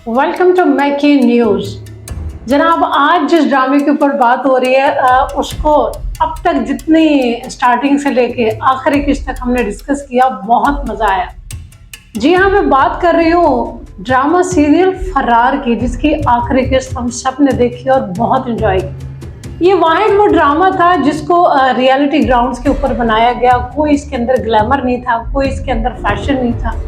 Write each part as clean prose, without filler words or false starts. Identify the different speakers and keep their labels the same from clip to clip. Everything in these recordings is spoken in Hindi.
Speaker 1: Welcome to मैकी news. जनाब, आज जिस ड्रामे के ऊपर बात हो रही है उसको अब तक जितनी स्टार्टिंग से लेके आखिरी किस्त तक हमने डिस्कस किया, बहुत मज़ा आया। जी हाँ, मैं बात कर रही हूँ ड्रामा सीरियल फरार की, जिसकी आखिरी किस्त हम सब ने देखी और बहुत एंजॉय की। ये वाहिद वो ड्रामा था जिसको रियलिटी ग्राउंड्स के ऊपर बनाया गया। कोई इसके अंदर ग्लैमर नहीं था, कोई इसके अंदर फैशन नहीं था,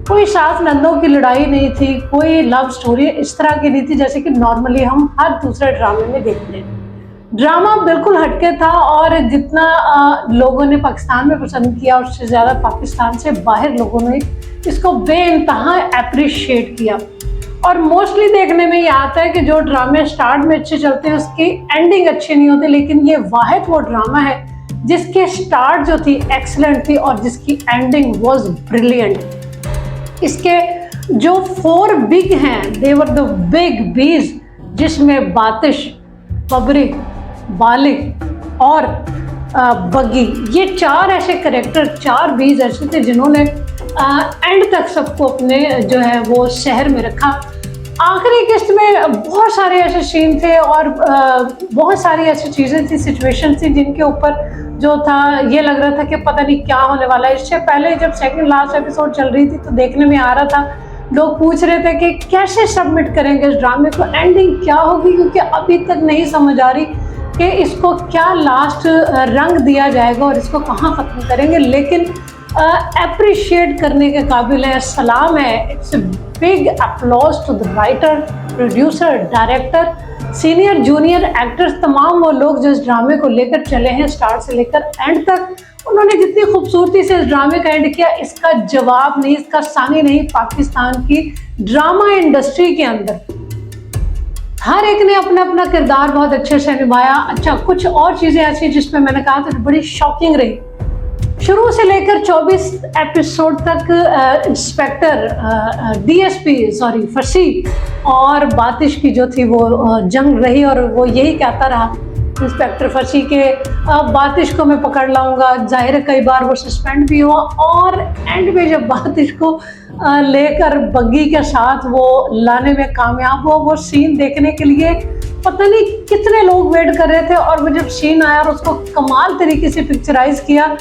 Speaker 1: कोई सास नंदों की लड़ाई नहीं थी, कोई लव स्टोरी इस तरह की नहीं थी जैसे कि नॉर्मली हम हर दूसरे ड्रामे में देखते हैं। ड्रामा बिल्कुल हटके था और जितना लोगों ने पाकिस्तान में पसंद किया, उससे ज़्यादा पाकिस्तान से बाहर लोगों ने इसको बेइंतहा अप्रिशिएट किया। और मोस्टली देखने में ये आता है कि जो ड्रामे स्टार्ट में अच्छे चलते हैं उसकी एंडिंग अच्छी नहीं होती, लेकिन ये वाहिद वो ड्रामा है जिसके स्टार्ट जो थी एक्सीलेंट थी और जिसकी एंडिंग वॉज ब्रिलियंट। इसके जो 4 बिग हैं, दे वर द बिग बीज, जिसमें बातिश, बबरी, बालिक और बग्गी, ये 4 ऐसे करेक्टर, 4 बीज ऐसे थे जिन्होंने एंड तक सबको अपने जो है वो शहर में रखा। आखिरी किस्त में बहुत सारे ऐसे सीन थे और बहुत सारी ऐसी चीज़ें थी, सिचुएशन थी जिनके ऊपर जो था ये लग रहा था कि पता नहीं क्या होने वाला है। इससे पहले जब सेकंड लास्ट एपिसोड चल रही थी तो देखने में आ रहा था, लोग पूछ रहे थे कि कैसे सबमिट करेंगे इस ड्रामे को, एंडिंग क्या होगी, क्योंकि अभी तक नहीं समझ आ रही कि इसको क्या लास्ट रंग दिया जाएगा और इसको कहाँ ख़त्म करेंगे। लेकिन अप्रिशिएट करने के काबिल है, सलाम है। It's big applause to the writer, producer, director, senior junior actors, तमाम वो लोग जो इस ड्रामे को लेकर चले हैं स्टार्ट से लेकर एंड तक। उन्होंने जितनी खूबसूरती से इस ड्रामे का एंड किया, इसका जवाब नहीं, इसका सानी नहीं पाकिस्तान की ड्रामा इंडस्ट्री के अंदर। हर एक ने अपना अपना किरदार बहुत अच्छे से निभाया। अच्छा, कुछ और चीज़ें ऐसी जिसमें मैंने कहा था बड़ी शॉकिंग रही। शुरू से लेकर 24 एपिसोड तक इंस्पेक्टर DSP फसी और बातिश की जो थी वो जंग रही और वो यही कहता रहा इंस्पेक्टर फसी के बातिश को मैं पकड़ लाऊंगा। जाहिर है कई बार वो सस्पेंड भी हुआ और एंड में जब बातिश को लेकर बग्गी के साथ वो लाने में कामयाब हुआ, वो सीन देखने के लिए पता नहीं कितने लोग वेट कर रहे थे। और वो जब सीन आया और उसको कमाल तरीके से पिक्चराइज किया,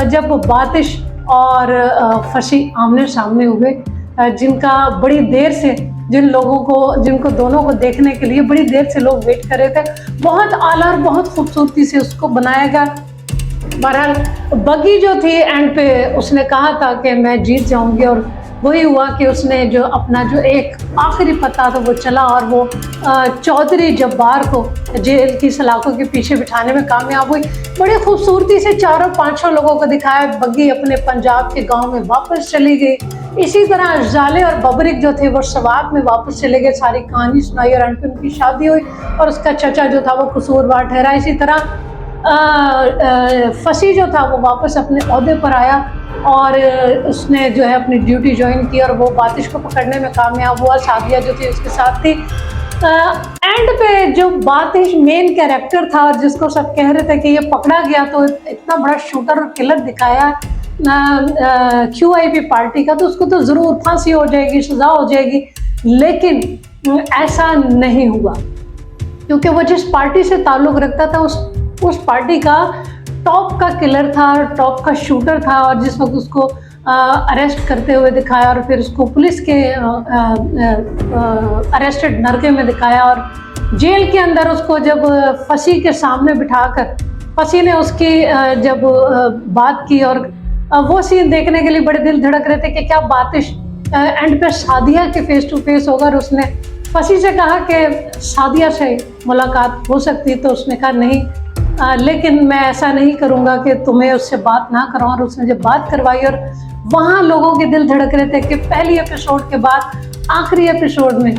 Speaker 1: जब बातिश और फसी आमने सामने हुए, जिनका बड़ी देर से जिनको दोनों को देखने के लिए बड़ी देर से लोग वेट कर रहे थे, बहुत आला और बहुत खूबसूरती से उसको बनाया गया। बहरहाल बग्गी जो थी एंड पे उसने कहा था कि मैं जीत जाऊंगी और वही हुआ कि उसने जो अपना जो एक आखिरी पता था वो चला और वो चौधरी जब्बार को जेल की सलाखों के पीछे बिठाने में कामयाब हुई। बड़ी खूबसूरती से 4-5 लोगों को दिखाया। बग्गी अपने पंजाब के गांव में वापस चली गई। इसी तरह जाले और बबरिक जो थे वो सवात में वापस चले गए, सारी कहानी सुनाई और अंत में उनकी शादी हुई और उसका चचा जो था वो कसूरवार ठहरा। इसी तरह फसी जो था वो वापस अपने ओहदे पर आया और उसने जो है अपनी ड्यूटी ज्वाइन की और वो बातिश को पकड़ने में कामयाब हुआ। सादिया जो थी उसके साथ थी। एंड पे जो बातिश मेन कैरेक्टर था और जिसको सब कह रहे थे कि ये पकड़ा गया, तो इतना बड़ा शूटर और किलर दिखाया QIP पार्टी का, तो उसको तो ज़रूर फांसी हो जाएगी, सज़ा हो जाएगी। लेकिन ऐसा नहीं हुआ, क्योंकि वो जिस पार्टी से ताल्लुक़ रखता था उस पार्टी का टॉप का किलर था, टॉप का शूटर था। और जिस वक्त उसको अरेस्ट करते हुए दिखाया और फिर उसको पुलिस के अरेस्टेड नरके में दिखाया और जेल के अंदर उसको जब फसी के सामने बिठाकर फसी ने उसकी जब बात की और वो सीन देखने के लिए बड़े दिल धड़क रहे थे कि क्या बातिश एंड पे सादिया के फेस टू फेस होगा। और उसने फसी से कहा कि सादिया से मुलाकात हो सकती है, तो उसने कहा नहीं, लेकिन मैं ऐसा नहीं करूँगा कि तुम्हें उससे बात ना कराऊँ। और उसने जब बात करवाई और वहाँ लोगों के दिल धड़क रहे थे कि पहली एपिसोड के बाद आखिरी एपिसोड में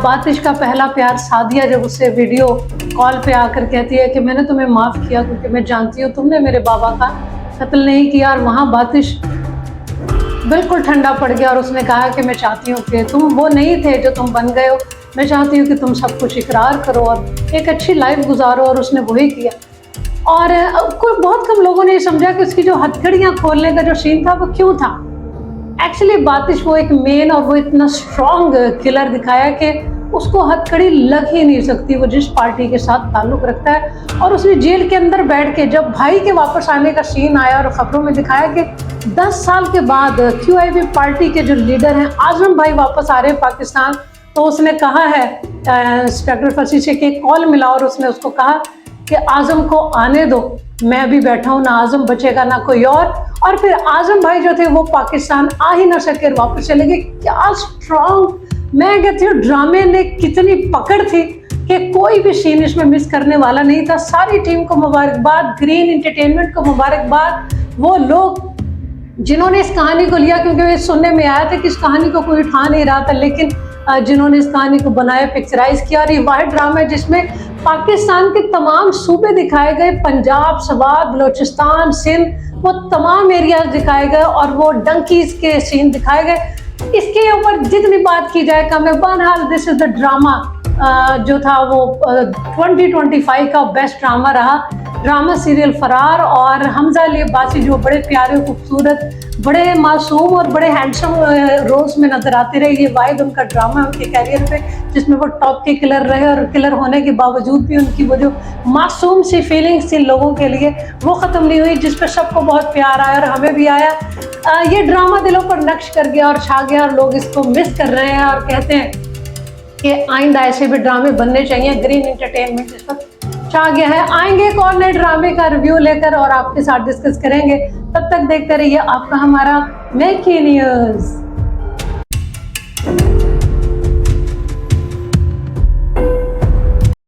Speaker 1: बातिश का पहला प्यार सादिया जब उससे वीडियो कॉल पे आकर कहती है कि मैंने तुम्हें माफ़ किया क्योंकि मैं जानती हूँ तुमने मेरे बाबा का कत्ल नहीं किया। और वहाँ बातिश बिल्कुल ठंडा पड़ गया और उसने कहा कि मैं चाहती हूँ कि तुम वो नहीं थे जो तुम बन गए हो, मैं चाहती हूँ कि तुम सब कुछ इकरार करो और एक अच्छी लाइफ गुजारो। और उसने वही किया। और कोई बहुत कम लोगों ने समझा कि उसकी जो हथकड़ियाँ खोलने का जो सीन था वो क्यों था। एक्चुअली बातिश वो एक मेन और वो इतना स्ट्रॉन्ग किलर दिखाया कि उसको हथकड़ी लग ही नहीं सकती, वो जिस पार्टी के साथ ताल्लुक रखता है। और उसने जेल के अंदर बैठ के जब भाई के वापस आने का सीन आया और खबरों में दिखाया कि 10 साल के बाद QIB पार्टी के जो लीडर हैं आजम भाई वापस आ रहे हैं पाकिस्तान, तो उसने कहा है इंस्पेक्टर फसी से कि कॉल मिला और उसने उसको कहा कि आजम को आने दो, मैं अभी बैठा हूँ, ना आजम बचेगा ना कोई और फिर आजम भाई जो थे वो पाकिस्तान आ ही ना सके, वापस चले गए। क्या स्ट्रॉन्ग, मैं कहती हूँ ड्रामे ने कितनी पकड़ थी कि कोई भी सीन इसमें मिस करने वाला नहीं था। सारी टीम को मुबारकबाद, ग्रीन एंटरटेनमेंट को मुबारकबाद, वो लोग जिन्होंने इस कहानी को लिया, क्योंकि ये सुनने में आया था कि इस कहानी को कोई उठा नहीं रहा था, लेकिन जिन्होंने इस कहानी को बनाया, पिक्चराइज किया। और ये वाहिद ड्रामा है जिसमें पाकिस्तान के तमाम सूबे दिखाए गए, पंजाब, सवात, बलोचिस्तान, सिंध, वो तमाम एरियाज दिखाए गए और वो डंकीज के सीन दिखाए गए। इसके ऊपर जितनी बात की जाए कम है। बहरहाल दिस इज द ड्रामा जो था वो 2025 का बेस्ट ड्रामा रहा। ड्रामा सीरियल फरार और हमजा अली अब्बासी जो बड़े प्यारे, खूबसूरत, बड़े मासूम और बड़े हैंडसम रोल्स में नजर आते रहे। ये वाहिद उनका ड्रामा है उनके कैरियर पे जिसमें वो टॉप के किलर रहे और किलर होने के बावजूद भी उनकी वो जो मासूम सी फीलिंग्स थी लोगों के लिए वो ख़त्म नहीं हुई, जिस पर सबको बहुत प्यार आया और हमें भी आया। ये ड्रामा दिलों पर नक्श कर गया और छा गया और लोग इसको मिस कर रहे हैं और कहते हैं कि आइंदा ऐसे भी ड्रामे बनने चाहिए। ग्रीन एंटरटेनमेंट इस वक्त छा गया है। आएंगे एक और नए ड्रामे का रिव्यू लेकर और आपके साथ डिस्कस करेंगे। तब तक देखते रहिए आपका हमारा मेकी न्यूज़।